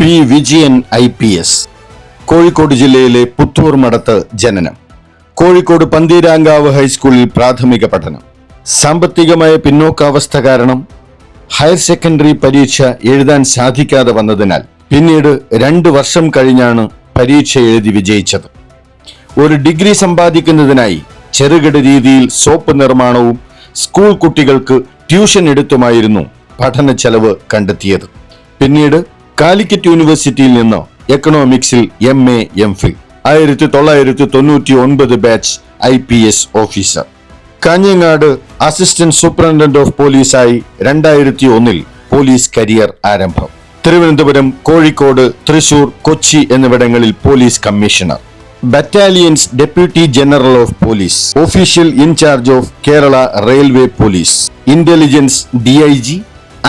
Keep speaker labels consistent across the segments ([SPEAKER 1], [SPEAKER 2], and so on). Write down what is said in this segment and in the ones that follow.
[SPEAKER 1] P Vijayan IPS Kozhikode ജില്ലയിലെ പുത്തൂർ മടത്ത് ജനനം. കോഴിക്കോട് പന്തീരാങ്കാവ് ഹൈസ്കൂളിൽ പ്രാഥമിക പഠനം. സാമ്പത്തികമായ പിന്നോക്കാവസ്ഥ കാരണം ഹയർ സെക്കൻഡറി പരീക്ഷ എഴുതാൻ സാധിക്കാതെ വന്നതിനാൽ പിന്നീട് 2 വർഷം കഴിഞ്ഞാണ് പരീക്ഷ എഴുതി വിജയിച്ചത്. ഒരു ഡിഗ്രി സമ്പാദിക്കുന്നതിനായി ചെറുകിട രീതിയിൽ സോപ്പ് നിർമ്മാണവും സ്കൂൾ കുട്ടികൾക്ക് ട്യൂഷൻ എടുത്തുമായിരുന്നു പഠന ചെലവ് കണ്ടെത്തിയത്. പിന്നീട് കാലിക്കറ്റ് യൂണിവേഴ്സിറ്റിയിൽ നിന്ന് എക്കണോമിക്സിൽ MA MPhil, 1999 batch IPS officer. Kanhangad assistant superintendent of പോലീസായി 2001 പോലീസ് കരിയർ ആരംഭം. തിരുവനന്തപുരം, കോഴിക്കോട്, തൃശൂർ, കൊച്ചി എന്നിവിടങ്ങളിൽ police commissioner. Battalions deputy general of police, official in charge of Kerala railway police, intelligence DIG,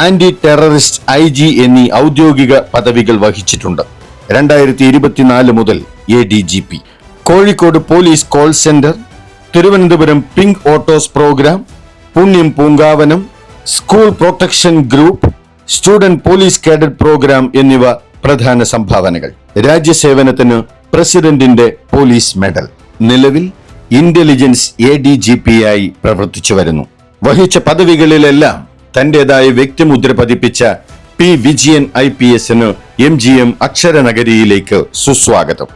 [SPEAKER 1] anti terrorist IG എന്നീ ഔദ്യോഗിക പദവികൾ വഹിച്ചിട്ടുണ്ട്. 2024 മുതൽ ADGP. Kozhikode police call centre, Thiruvananthapuram pink autos programme, Punyam Poonkavanam, school protection group, student police cadet programme എന്നിവ പ്രധാന സംഭാവനകൾ. രാജ്യസേവനത്തിന് പ്രസിഡന്റിന്റെ police medal. നിലവിൽ ഇന്റലിജൻസ് ADGP ആയി പ്രവർത്തിച്ചു വരുന്നു. വഹിച്ച പദവികളിലെല്ലാം തന്റേതായ വ്യക്തിമുദ്ര പതിപ്പിച്ച പി വിജയൻ IPSന് MGM അക്ഷരനഗരിയിലേക്ക് സുസ്വാഗതം.